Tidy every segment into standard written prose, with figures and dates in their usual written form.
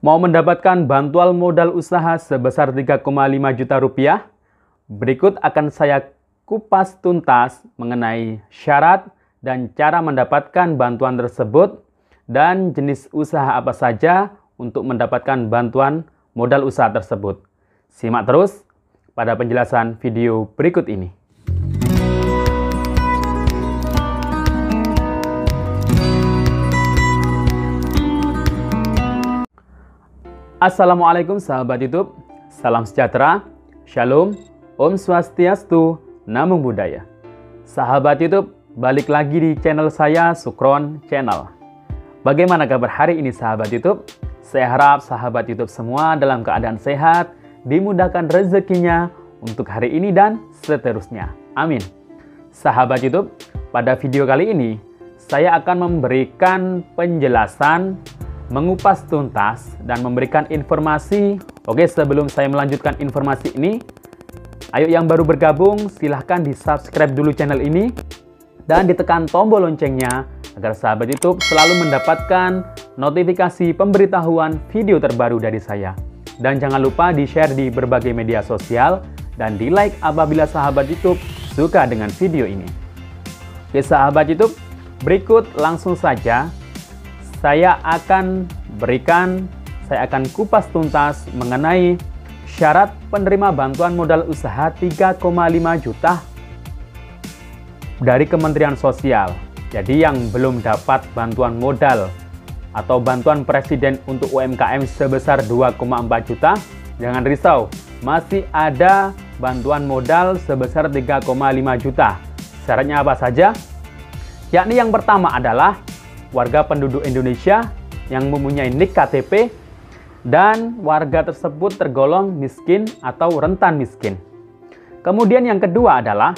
Mau mendapatkan bantuan modal usaha sebesar 3,5 juta rupiah? Berikut akan saya kupas tuntas mengenai syarat dan cara mendapatkan bantuan tersebut dan jenis usaha apa saja untuk mendapatkan bantuan modal usaha tersebut. Simak terus pada penjelasan video berikut ini. Assalamualaikum sahabat YouTube, salam sejahtera, shalom, om swastiastu, namo buddhaya. Sahabat YouTube, balik lagi di channel saya, Sukron Channel. Bagaimana kabar hari ini sahabat YouTube? Saya harap sahabat YouTube semua dalam keadaan sehat, dimudahkan rezekinya untuk hari ini dan seterusnya. Amin. Sahabat YouTube, pada video kali ini, saya akan memberikan penjelasan, mengupas tuntas dan memberikan informasi. Oke, sebelum saya melanjutkan informasi ini, ayo yang baru bergabung silahkan di subscribe dulu channel ini dan ditekan tombol loncengnya agar sahabat YouTube selalu mendapatkan notifikasi pemberitahuan video terbaru dari saya. Dan jangan lupa di share di berbagai media sosial dan di like apabila sahabat YouTube suka dengan video ini. Oke sahabat YouTube, berikut langsung saja saya akan kupas tuntas mengenai syarat penerima bantuan modal usaha 3,5 juta dari Kementerian Sosial. Jadi yang belum dapat bantuan modal atau bantuan Presiden untuk UMKM sebesar 2,4 juta, jangan risau, masih ada bantuan modal sebesar 3,5 juta. Syaratnya apa saja? Yakni yang pertama adalah warga penduduk Indonesia yang mempunyai NIK KTP dan warga tersebut tergolong miskin atau rentan miskin. Kemudian yang kedua adalah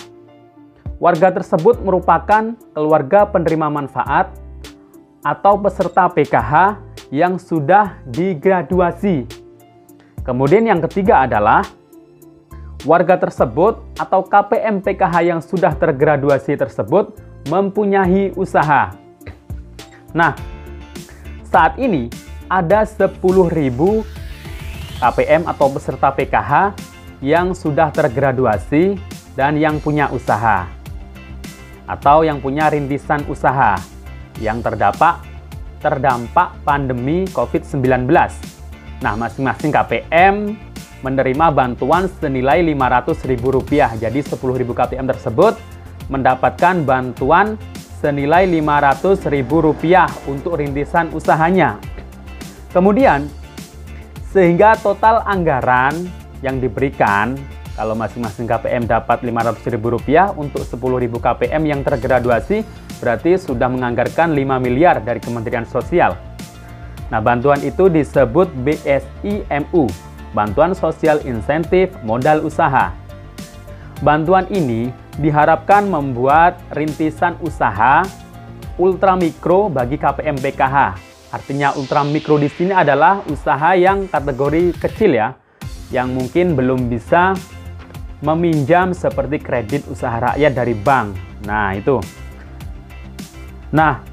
warga tersebut merupakan keluarga penerima manfaat atau peserta PKH yang sudah digraduasi. Kemudian yang ketiga adalah warga tersebut atau KPM PKH yang sudah tergraduasi tersebut mempunyai usaha. Nah, saat ini ada 10.000 KPM atau peserta PKH yang sudah tergraduasi dan yang punya usaha atau yang punya rintisan usaha yang terdampak pandemi COVID-19. Nah, masing-masing KPM menerima bantuan senilai Rp500.000. Jadi 10.000 KPM tersebut mendapatkan bantuan senilai Rp500.000 untuk rintisan usahanya. Kemudian, sehingga total anggaran yang diberikan, kalau masing-masing KPM dapat Rp500.000 untuk 10.000 KPM yang tergraduasi, berarti sudah menganggarkan 5 miliar dari Kementerian Sosial. Nah, bantuan itu disebut BSIMU, Bantuan Sosial Insentif Modal Usaha. Bantuan ini diharapkan membuat rintisan usaha ultramikro bagi KPM PKH. Artinya ultramikro di sini adalah usaha yang kategori kecil ya, yang mungkin belum bisa meminjam seperti kredit usaha rakyat dari bank. Nah, itu. Nah,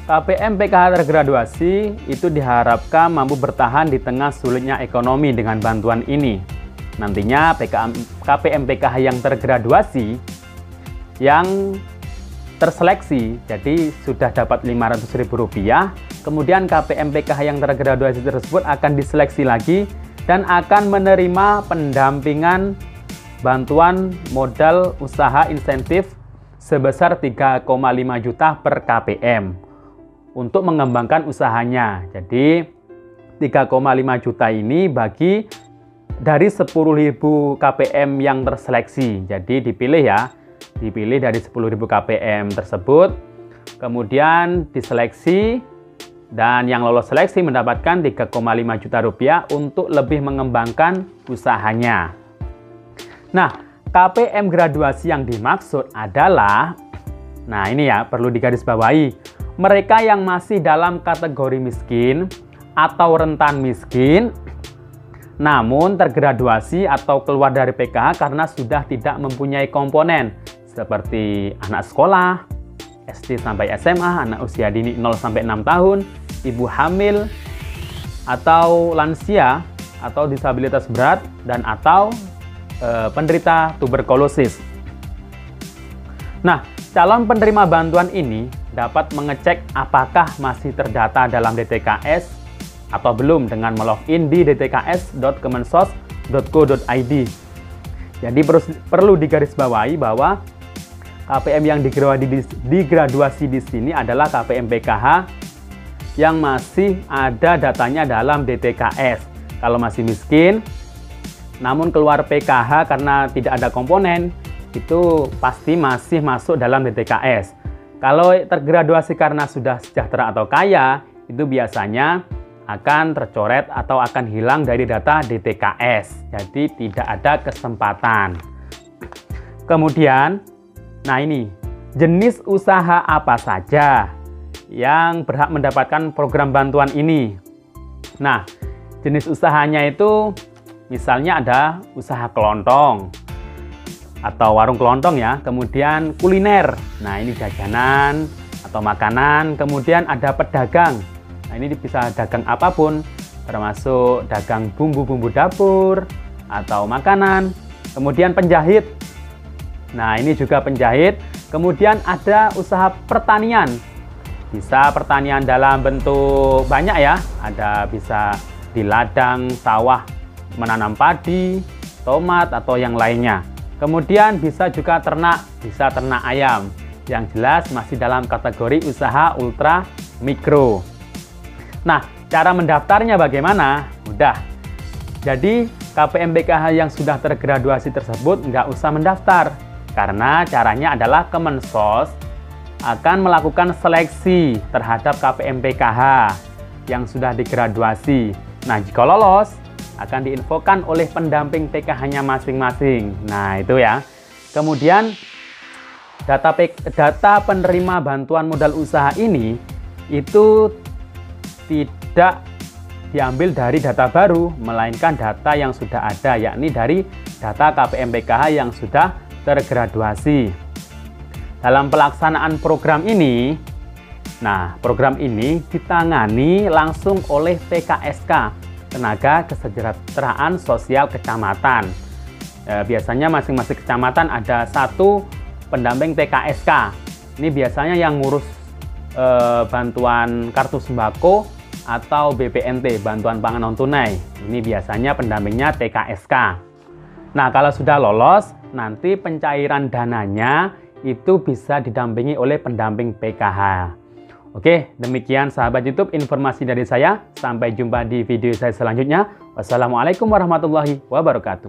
KPM PKH tergraduasi itu diharapkan mampu bertahan di tengah sulitnya ekonomi dengan bantuan ini. Nantinya KPM PKH yang tergraduasi, yang terseleksi, jadi sudah dapat Rp500.000, kemudian KPM PKH yang tergraduasi tersebut akan diseleksi lagi dan akan menerima pendampingan bantuan modal usaha insentif sebesar 3,5 juta per KPM untuk mengembangkan usahanya. Jadi 3,5 juta ini bagi dari 10.000 KPM yang terseleksi. Jadi dipilih dari 10.000 KPM tersebut, kemudian diseleksi dan yang lolos seleksi mendapatkan 3,5 juta rupiah untuk lebih mengembangkan usahanya. Nah, KPM graduasi yang dimaksud adalah, nah ini ya perlu digarisbawahi, mereka yang masih dalam kategori miskin atau rentan miskin namun tergraduasi atau keluar dari PKH karena sudah tidak mempunyai komponen seperti anak sekolah, SD sampai SMA, anak usia dini 0 sampai 6 tahun, ibu hamil, atau lansia, atau disabilitas berat, dan atau penderita tuberkulosis. Nah, calon penerima bantuan ini dapat mengecek apakah masih terdata dalam DTKS atau belum dengan melogin di dtks.kemensos.go.id. Jadi perlu digarisbawahi bahwa KPM yang digraduasi di sini adalah KPM PKH yang masih ada datanya dalam DTKS. Kalau masih miskin, namun keluar PKH karena tidak ada komponen, itu pasti masih masuk dalam DTKS. Kalau tergraduasi karena sudah sejahtera atau kaya, itu biasanya akan tercoret atau akan hilang dari data DTKS. Jadi tidak ada kesempatan. Kemudian, nah ini, jenis usaha apa saja yang berhak mendapatkan program bantuan ini? Nah, jenis usahanya itu misalnya ada usaha kelontong atau warung kelontong ya, kemudian kuliner. Nah, ini jajanan atau makanan, kemudian ada pedagang. Nah, ini bisa dagang apapun, termasuk dagang bumbu-bumbu dapur atau makanan. Kemudian penjahit. Nah, ini juga penjahit. Kemudian ada usaha pertanian. Bisa pertanian dalam bentuk banyak ya. Ada bisa di ladang, sawah, menanam padi, tomat, atau yang lainnya. Kemudian bisa juga ternak, bisa ternak ayam. Yang jelas masih dalam kategori usaha ultra mikro. Nah, cara mendaftarnya bagaimana? Mudah. Jadi, KPM PKH yang sudah tergraduasi tersebut nggak usah mendaftar. Karena caranya adalah Kemensos akan melakukan seleksi terhadap KPM PKH yang sudah digraduasi. Nah, jika lolos, akan diinfokan oleh pendamping PKH-nya masing-masing. Nah, itu ya. Kemudian, data penerima bantuan modal usaha ini itu tidak diambil dari data baru, melainkan data yang sudah ada, yakni dari data KPM PKH yang sudah tergraduasi. Dalam pelaksanaan program ini, nah, program ini ditangani langsung oleh TKSK, Tenaga Kesejahteraan Sosial Kecamatan. Biasanya masing-masing kecamatan ada satu pendamping TKSK. Ini biasanya yang ngurus bantuan kartu sembako atau BPNT, bantuan pangan non tunai. Ini biasanya pendampingnya TKSK. Nah, kalau sudah lolos, nanti pencairan dananya itu bisa didampingi oleh pendamping PKH. Oke, demikian sahabat YouTube informasi dari saya. Sampai jumpa di video saya selanjutnya. Wassalamualaikum warahmatullahi wabarakatuh.